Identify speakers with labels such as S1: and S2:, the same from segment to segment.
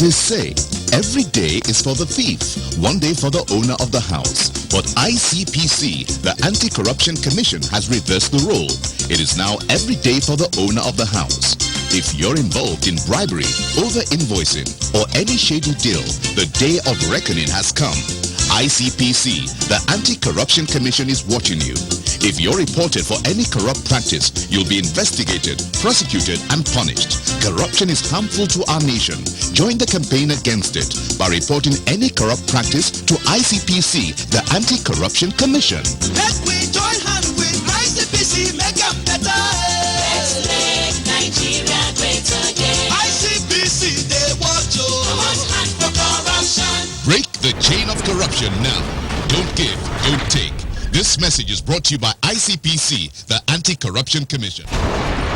S1: They say every day is for the thief, one day for the owner of the house. But ICPC, the Anti-Corruption Commission, has reversed the role. It is now every day for the owner of the house. If you're involved in bribery, over-invoicing, or any shady deal, the day of reckoning has come. ICPC, the Anti-Corruption Commission, is watching you. If you're reported for any corrupt practice, you'll be investigated, prosecuted, and punished. Corruption is harmful to our nation. Join the campaign against it by reporting any corrupt practice to ICPC, the Anti-Corruption Commission.
S2: Let we join hands with ICPC, make it better.
S3: Let's make Nigeria great again.
S2: ICPC, they watch you.
S3: Anti-corruption.
S1: Break the chain of corruption now. Don't give, don't take. This message is brought to you by ICPC, the Anti-Corruption Commission.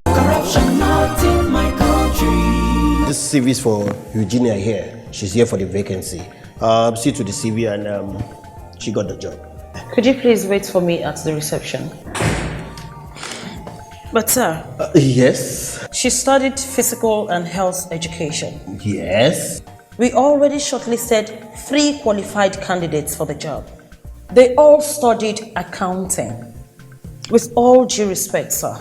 S3: Corruption not in my country.
S4: This CV is for Eugenia here. She's here for the vacancy. See to the CV and she got the job.
S5: Could you please wait for me at the reception? But sir.
S4: Yes.
S5: She studied physical and health education.
S4: Yes.
S5: We already shortlisted 3 qualified candidates for the job. They all studied accounting. With all due respect, sir,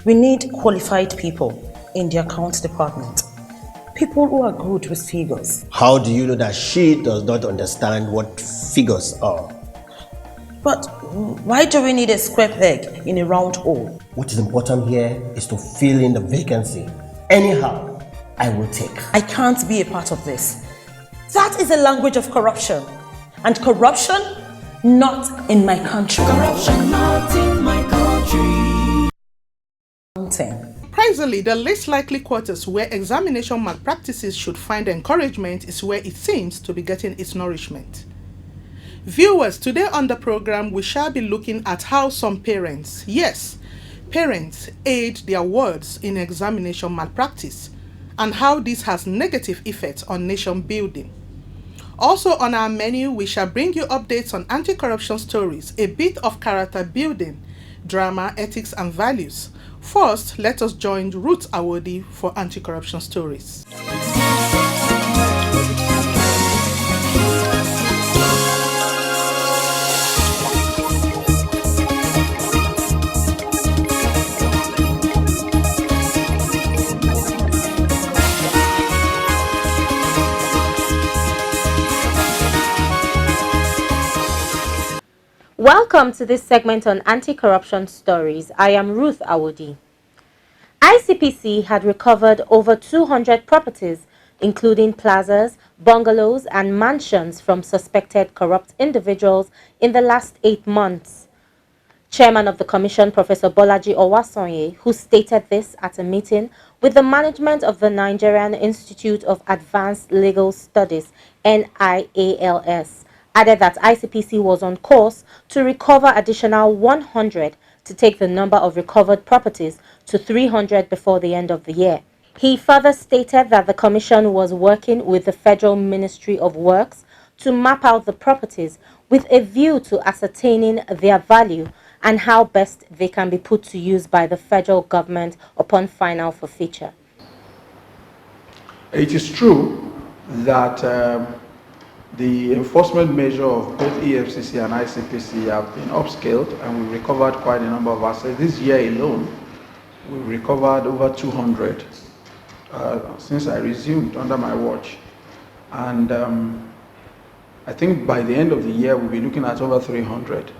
S5: we need qualified people in the accounts department. People who are good with figures.
S4: How do you know that she does not understand what figures are?
S5: But why do we need a square peg in a round hole?
S4: What is important here is to fill in the vacancy. Anyhow, I will take.
S5: I can't be a part of this. That is a language of corruption. And corruption, not in my country.
S3: Corruption not in my country.
S6: Presently, the least likely quarters where examination malpractices should find encouragement is where it seems to be getting its nourishment. Viewers, today on the program, we shall be looking at how some parents, yes, parents aid their wards in examination malpractice and how this has negative effects on nation building. Also on our menu, we shall bring you updates on anti-corruption stories, a bit of character building, drama, ethics, and values. First, let us join Ruth Awodi for anti-corruption stories.
S7: Welcome to this segment on anti-corruption stories. I am Ruth Awodi. ICPC had recovered over 200 properties, including plazas, bungalows, and mansions from suspected corrupt individuals in the last 8 months. Chairman of the Commission, Professor Bolaji Owasonye, who stated this at a meeting with the management of the Nigerian Institute of Advanced Legal Studies, NIALS, added that ICPC was on course to recover additional 100 to take the number of recovered properties to 300 before the end of the year. He further stated that the Commission was working with the Federal Ministry of Works to map out the properties with a view to ascertaining their value and how best they can be put to use by the federal government upon final forfeiture.
S8: It is true that the enforcement measure of both EFCC and ICPC have been upscaled, and we recovered quite a number of assets. This year alone, we recovered over 200 since I resumed under my watch. And I think by the end of the year, we'll be looking at over 300.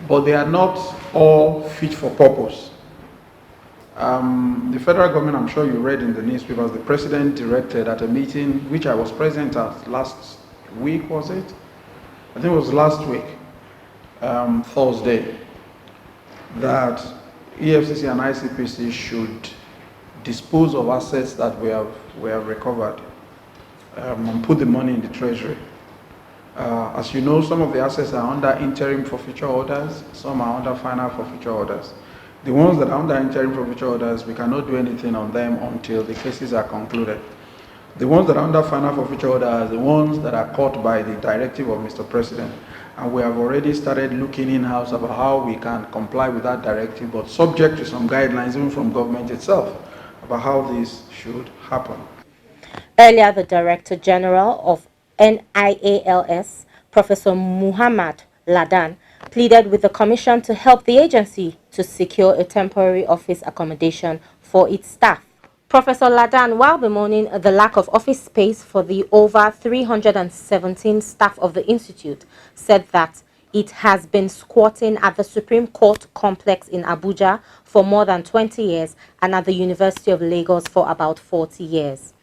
S8: But they are not all fit for purpose. The federal government, I'm sure you read in the newspapers, the president directed at a meeting, which I was present at last week, was it? I think it was last week, Thursday, that EFCC and ICPC should dispose of assets that we have recovered and put the money in the treasury. As you know, some of the assets are under interim forfeiture orders, some are under final forfeiture orders. The ones that are under interim forfeiture orders, we cannot do anything on them until the cases are concluded. The ones that are under final forfeiture order are the ones that are caught by the directive of Mr. President. And we have already started looking in-house about how we can comply with that directive, but subject to some guidelines even from government itself about how this should happen.
S7: Earlier, the Director General of NIALS, Professor Muhammad Ladan, pleaded with the Commission to help the agency to secure a temporary office accommodation for its staff. Professor Ladan, while bemoaning the lack of office space for the over 317 staff of the institute, said that it has been squatting at the Supreme Court complex in Abuja for more than 20 years and at the University of Lagos for about 40 years.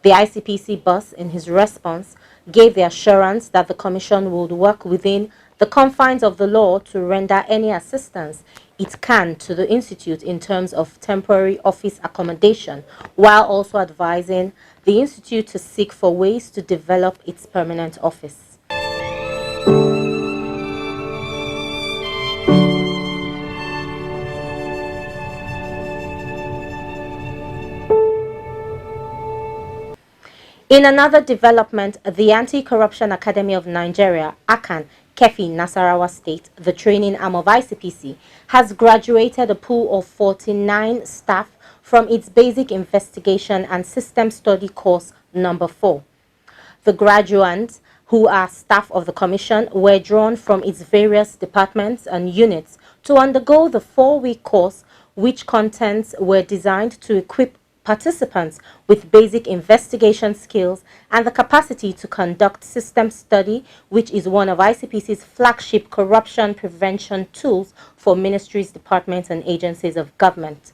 S7: The ICPC boss, in his response, gave the assurance that the Commission would work within the confines of the law to render any assistance it can to the Institute in terms of temporary office accommodation, while also advising the Institute to seek for ways to develop its permanent office. In another development, the Anti-Corruption Academy of Nigeria, ACAN, Kefi, Nasarawa State, the training arm of ICPC, has graduated a pool of 49 staff from its Basic Investigation and System Study course number 4. The graduates, who are staff of the Commission, were drawn from its various departments and units to undergo the 4-week course, which contents were designed to equip participants with basic investigation skills and the capacity to conduct system study, which is one of ICPC's flagship corruption prevention tools for ministries, departments, and agencies of government.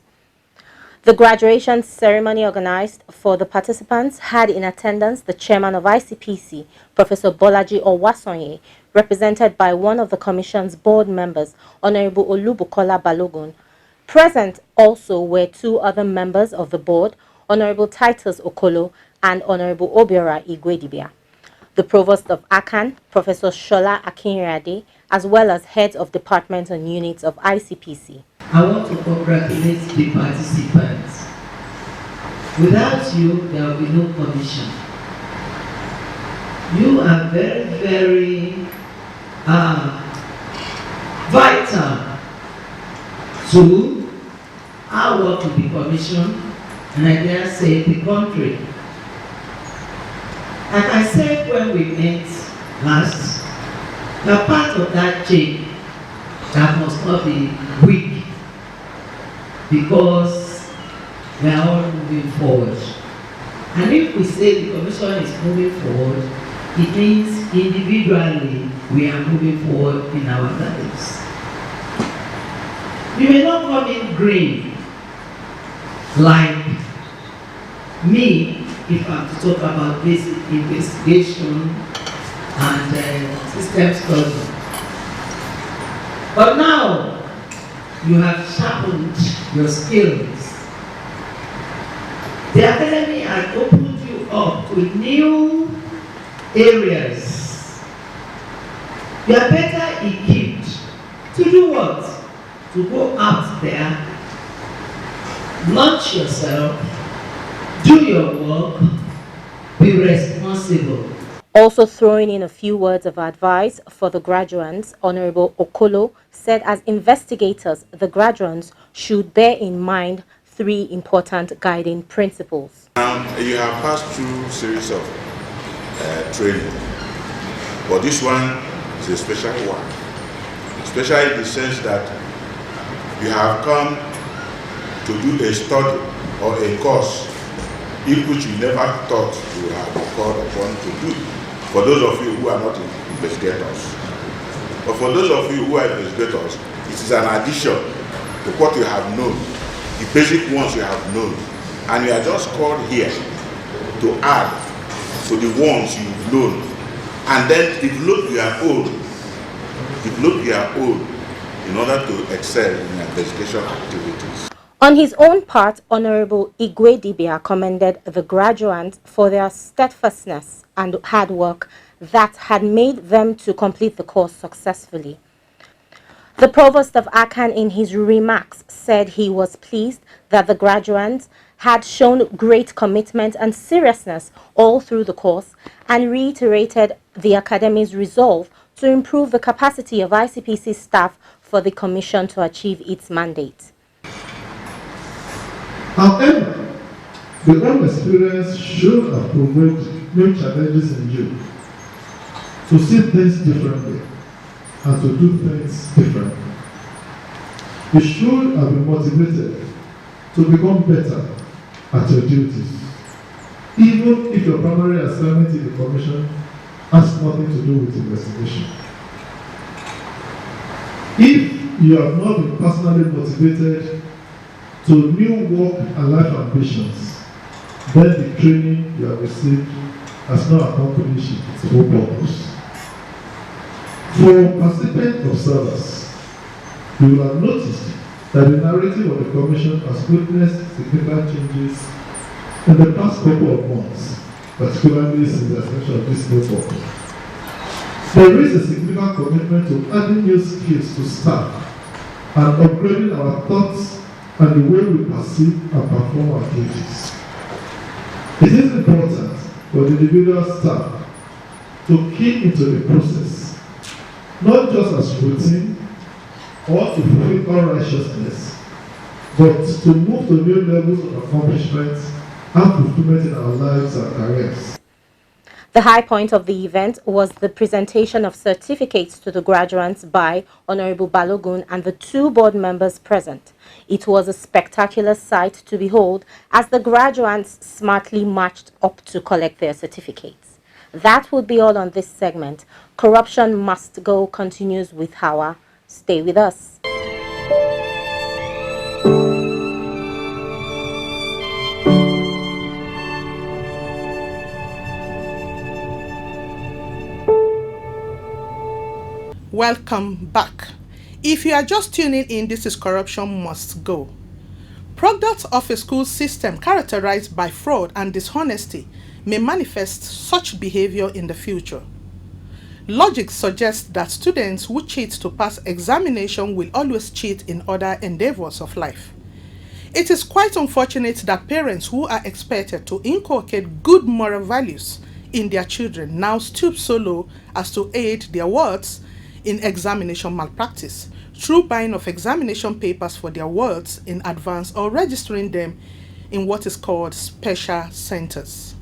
S7: The graduation ceremony organized for the participants had in attendance the chairman of ICPC, Professor Bolaji Owasonye, represented by one of the Commission's board members, Honorable Olubukola Balogun. Present also were 2 other members of the board, Honorable Titus Okolo and Honorable Obiora Igwedibia. The provost of ACAN, Professor Shola Akinyade, as well as heads of departments and units of ICPC.
S9: I want to congratulate the participants. Without you, there will be no commission. You are very, very vital to our work with the Commission, and I dare say the country. Like I said when we met last, you are part of that chain that must not be weak, because we are all moving forward. And if we say the Commission is moving forward, it means individually we are moving forward in our lives. You may not come in green like me if I'm to talk about basic investigation and system study. But now you have sharpened your skills. The Academy has opened you up to new areas. You are better equipped to do what? To go out there, launch yourself, do your work, be responsible.
S7: Also throwing in a few words of advice for the graduates, Honorable Okolo said as investigators, the graduates should bear in mind 3 important guiding principles.
S10: You have passed through a series of training, but this one is a special one. Special in the sense that you have come to do a study or a course in which you never thought you would have been called upon to do. For those of you who are not investigators. But for those of you who are investigators, it is an addition to what you have known, the basic ones you have known. And you are just called here to add to the ones you've known. And then develop your own in order to excel in investigation activities.
S7: On his own part, Honorable Igwedibia commended the graduates for their steadfastness and hard work that had made them to complete the course successfully. The provost of ACAN in his remarks said he was pleased that the graduates had shown great commitment and seriousness all through the course and reiterated the Academy's resolve to improve the capacity of ICPC staff for the Commission to achieve its mandate.
S9: However,
S11: The own experience should have provoked new challenges in you to see things differently and to do things differently. You should have been motivated to become better at your duties, even if your primary assignment in the commission has nothing to do with investigation. If you have not been personally motivated to new work and life ambitions, then the training you have received has not accomplished its full purpose. For participant observers, you will have noticed that the narrative of the Commission has witnessed significant changes in the past couple of months, particularly since the establishment of this new purpose. There is a significant commitment to adding new skills to staff and upgrading our thoughts and the way we perceive and perform our duties. It is important for the individual staff to key into the process, not just as routine or to fulfill all righteousness, but to move to new levels of accomplishment and fulfillment in our lives and careers.
S7: The high point of the event was the presentation of certificates to the graduates by Honorable Balogun and the 2 board members present. It was a spectacular sight to behold as the graduates smartly marched up to collect their certificates. That would be all on this segment. Corruption Must Go continues with Hawa. Stay with us.
S6: Welcome back. If you are just tuning in, this is Corruption Must Go. Products of a school system characterized by fraud and dishonesty may manifest such behavior in the future. Logic suggests that students who cheat to pass examination will always cheat in other endeavors of life. It is quite unfortunate that parents who are expected to inculcate good moral values in their children now stoop so low as to aid their wards in examination malpractice through buying of examination papers for their wards in advance or registering them in what is called special centers.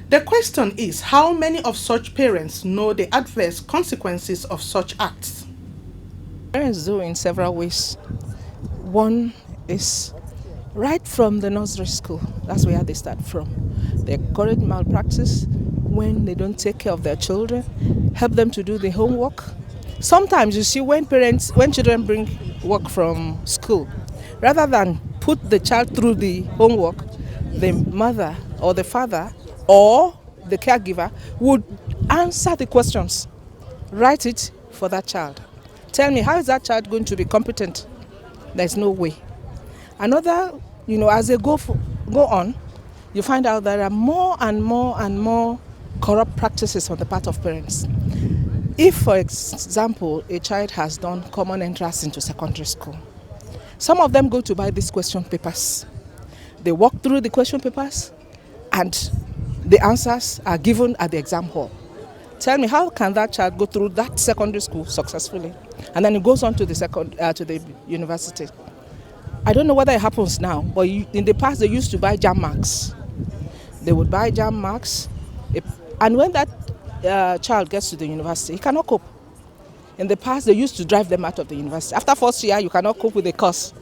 S6: The question is, how many of such parents know the adverse consequences of such acts?
S12: Parents do in several ways. One is right from the nursery school. That's where they start from. They encourage malpractice when they don't take care of their children, help them to do the homework. Sometimes you see when children bring work from school, rather than put the child through the homework, the mother or the father or the caregiver would answer the questions, write it for that child. Tell me, how is that child going to be competent? There's no way. Another, as they go on, you find out there are more and more corrupt practices on the part of parents. If, for example, a child has done common entrance into secondary school, some of them go to buy these question papers. They walk through the question papers and the answers are given at the exam hall. Tell me, how can that child go through that secondary school successfully and then it goes on to the university? I don't know whether it happens now, but in the past they used to buy jam marks. They would buy jam marks, and when that child gets to the university, he cannot cope. In the past, they used to drive them out of the university. After first year, you cannot cope with the course,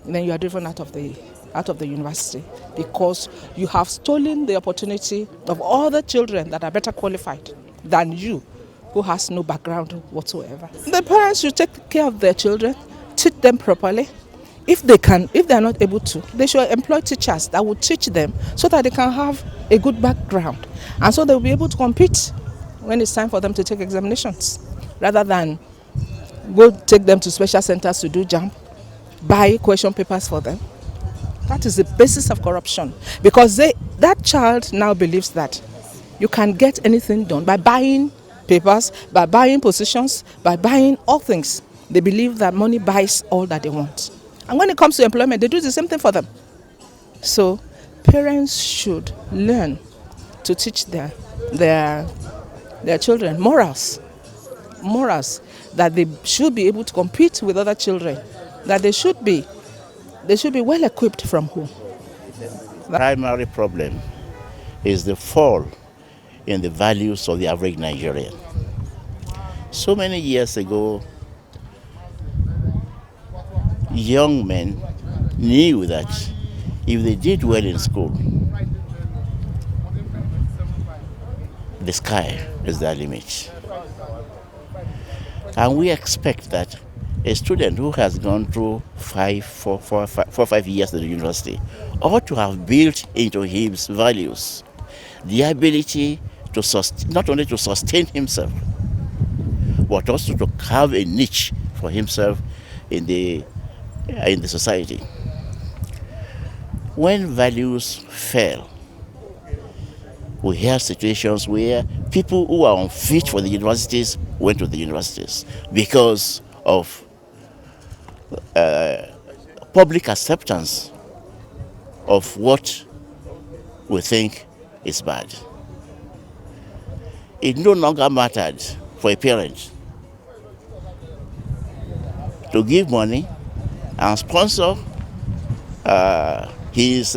S12: and then you are driven out of the university because you have stolen the opportunity of all the children that are better qualified than you, who has no background whatsoever. The parents should take care of their children, teach them properly. If they are not able to, they should employ teachers that will teach them so that they can have a good background, and so they will be able to compete when it's time for them to take examinations, rather than go take them to special centers to do JAMB, buy question papers for them. That is the basis of corruption, because that child now believes that you can get anything done by buying papers, by buying positions, by buying all things. They believe that money buys all that they want. And when it comes to employment, they do the same thing for them. So parents should learn to teach their children morals, that they should be able to compete with other children, that they should be well equipped from home.
S13: The primary problem is the fall in the values of the average Nigerian. So many years ago, young men knew that if they did well in school, the sky is their limit. And we expect that a student who has gone through 5 years at the university ought to have built into his values the ability to not only to sustain himself, but also to carve a niche for himself in the society. When values fail, we hear situations where people who are unfit for the universities went to the universities because of public acceptance of what we think is bad. It no longer mattered for a parent to give money and sponsor his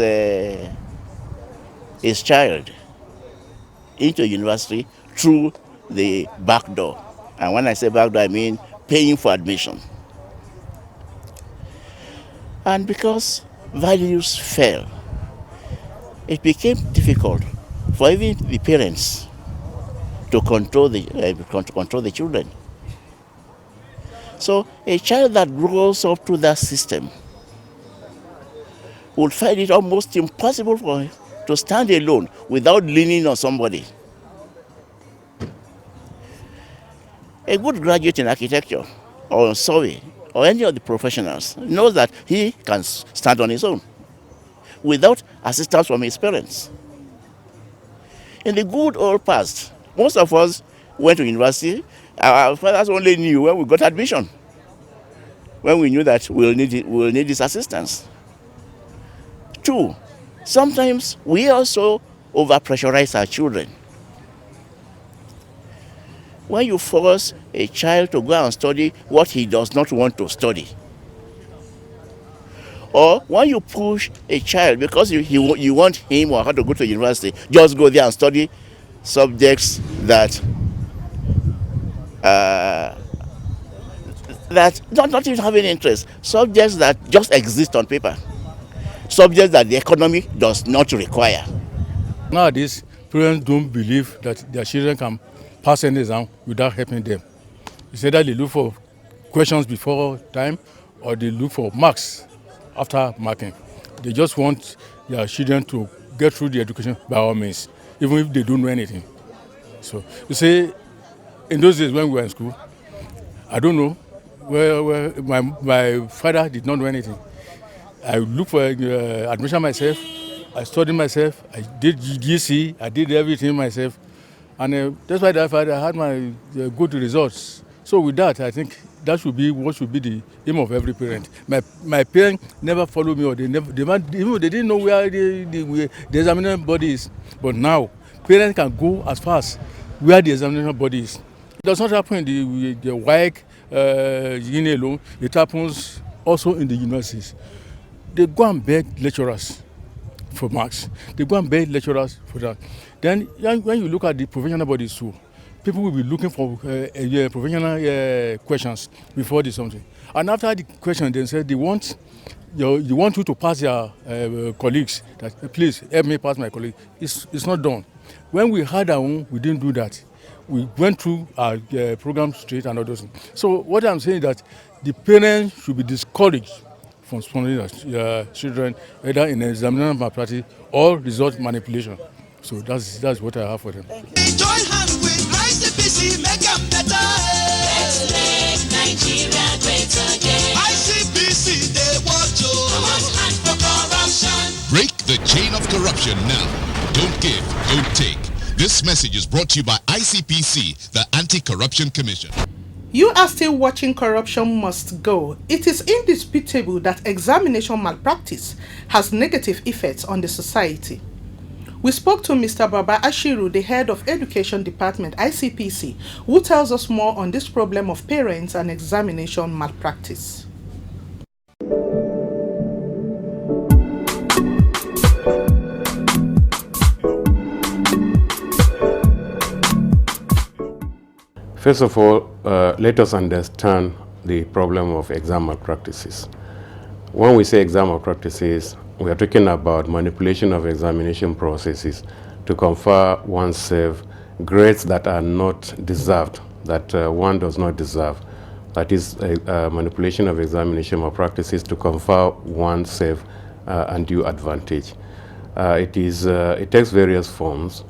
S13: child into university through the back door. And when I say back door, I mean paying for admission. And because values fell, it became difficult for even the parents to control the children. So a child that grows up to that system would find it almost impossible for him to stand alone without leaning on somebody. A good graduate in architecture or survey or any of the professionals knows that he can stand on his own without assistance from his parents. In the good old past, most of us went to university. Our fathers only knew when we got admission, when we knew that we'll need this assistance. 2, sometimes we also overpressurize our children. When you force a child to go and study what he does not want to study, or when you push a child because you want him or her to go to university, just go there and study subjects that not even have any interest, subjects that just exist on paper, subjects that the economy does not require.
S14: Nowadays, parents don't believe that their children can pass any exam without helping them. It's either they look for questions before time or they look for marks after marking. They just want their children to get through the education by all means, even if they don't know anything. So you see, in those days when we were in school, I don't know where my father did not know anything. I looked for admission myself. I studied myself. I did GC. I did everything myself, and that's why I had my good results. So with that, I think that should be what should be the aim of every parent. My parents never followed me, or they didn't know where the examination body is. But now, parents can go as far as where the examination body is. It does not happen in the WAEC, uni alone. It happens also in the universities. They go and beg lecturers for marks. They go and beg lecturers for that. Then when you look at the professional bodies too, people will be looking for professional questions before they something. And after the question, they say they want you to pass your colleagues. That please help me pass my colleague. It's not done. When we had our own, we didn't do that. We went through our program straight and all those things. So what I'm saying is that the parents should be discouraged from sponsoring their children either in examination malpractice or result manipulation. So that's what I have for them.
S2: Join hands with ICPC, make them better.
S3: Let's make Nigeria great again.
S2: ICPC, they watch you.
S3: AntiCorruption.
S1: Break the chain of corruption now. Don't give, don't take. This message is brought to you by ICPC, the Anti-Corruption Commission.
S6: You are still watching Corruption Must Go. It is indisputable that examination malpractice has negative effects on the society. We spoke to Mr. Baba Ashiru, the head of Education Department, ICPC, who tells us more on this problem of parents and examination malpractice.
S15: First of all, let us understand the problem of exam malpractices. When we say exam malpractices, we are talking about manipulation of examination processes to confer oneself grades that are not deserved, that one does not deserve. That is manipulation of examination malpractices to confer oneself undue advantage. It takes various forms.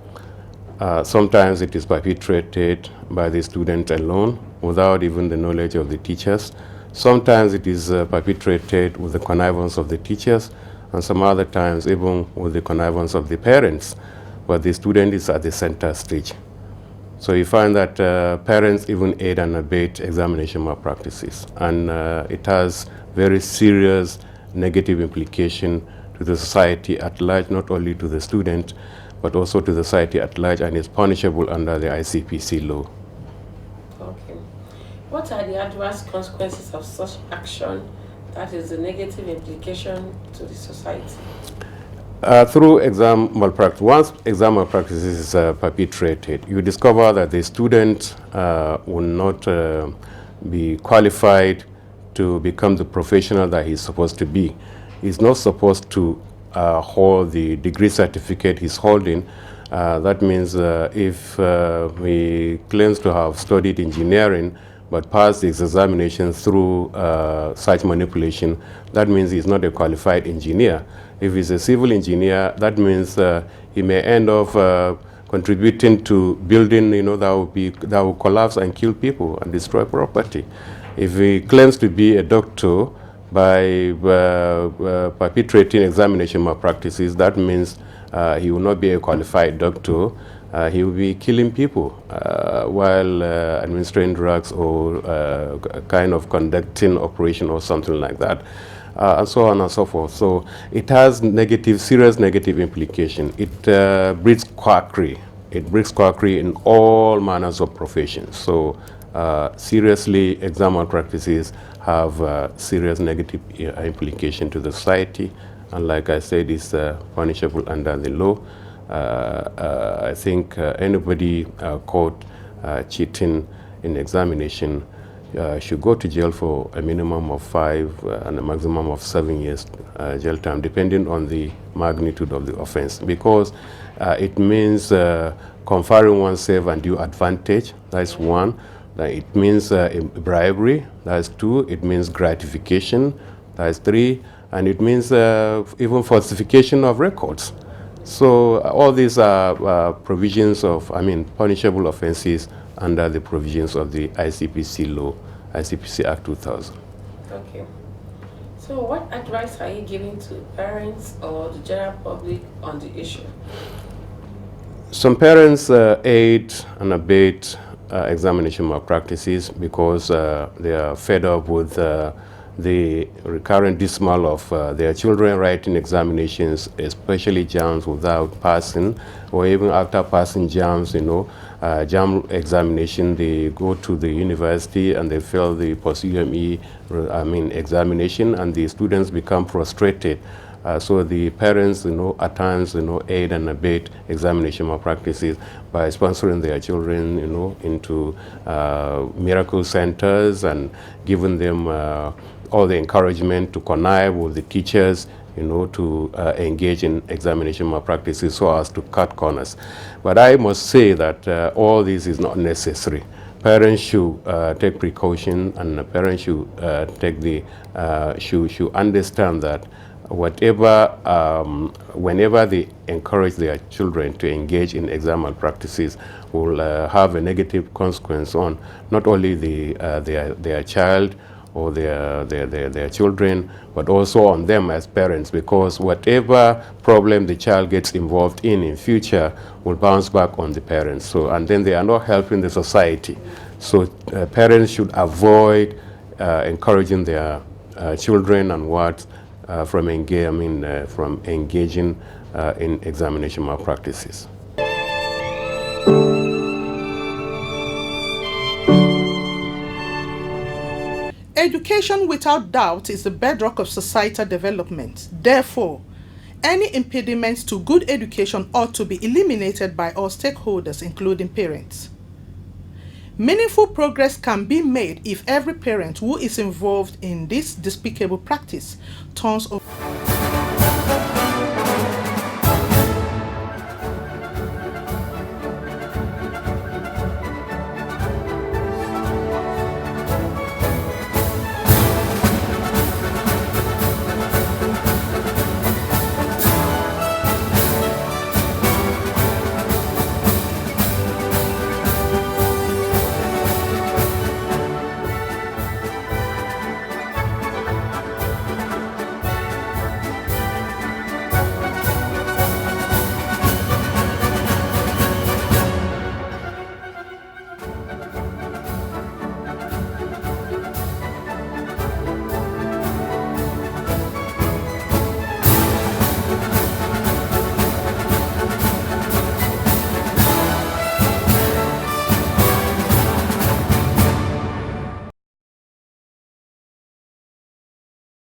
S15: Sometimes it is perpetrated by the student alone without even the knowledge of the teachers. Sometimes it is perpetrated with the connivance of the teachers, and some other times even with the connivance of the parents, but the student is at the center stage. So you find that parents even aid and abet examination malpractices, and it has very serious negative implication to the society at large, not only to the student, but also to the society at large, and is punishable under the ICPC law.
S16: Okay. What are the adverse consequences of such action, that is the negative implication to the society?
S15: Through exam malpractice, once exam malpractice is perpetrated, you discover that the student will not be qualified to become the professional that he's supposed to be. He's not supposed to hold the degree certificate he's holding. That means if he claims to have studied engineering but passed his examination through such manipulation, that means he's not a qualified engineer. If he's a civil engineer, that means he may end up contributing to building, that will collapse and kill people and destroy property. If he claims to be a doctor by perpetrating examination malpractices, that means he will not be a qualified doctor. He will be killing people while administering drugs or kind of conducting operation or something like that, and so on and so forth. So it has serious negative implication. It breeds quackery. It breeds quackery in all manners of professions. So seriously, exam malpractices have serious negative implication to the society, and like I said, it's punishable under the law. I think anybody caught cheating in examination should go to jail for a minimum of 5 and a maximum of 7 years jail time, depending on the magnitude of the offense, because it means conferring oneself undue advantage. That's one. It means bribery. That's 2. It means gratification. That's 3. And it means even falsification of records. So all these are provisions of, punishable offenses under the provisions of the ICPC law, ICPC Act 2000.
S16: Okay. So what advice are you giving to parents or the general public on the issue?
S15: Some parents aid and abet examination malpractices because they are fed up with the recurrent dismal of their children writing examinations, especially JAMs without passing, or even after passing JAMs, JAM examination, they go to the university and they fail the post-UME examination, and the students become frustrated. So the parents, at times, aid and abet examination malpractices by sponsoring their children, into miracle centers and giving them all the encouragement to connive with the teachers, to engage in examination malpractices so as to cut corners. But I must say that all this is not necessary. Parents should take precaution, and parents should should understand that whenever they encourage their children to engage in exam malpractices, will have a negative consequence on not only their child or their children, but also on them as parents, because whatever problem the child gets involved in future will bounce back on the parents. So, and then they are not helping the society. So parents should avoid encouraging their children and from engaging in examination malpractices.
S6: Education, without doubt, is the bedrock of societal development. Therefore, any impediments to good education ought to be eliminated by all stakeholders, including parents. Meaningful progress can be made if every parent who is involved in this despicable practice turns over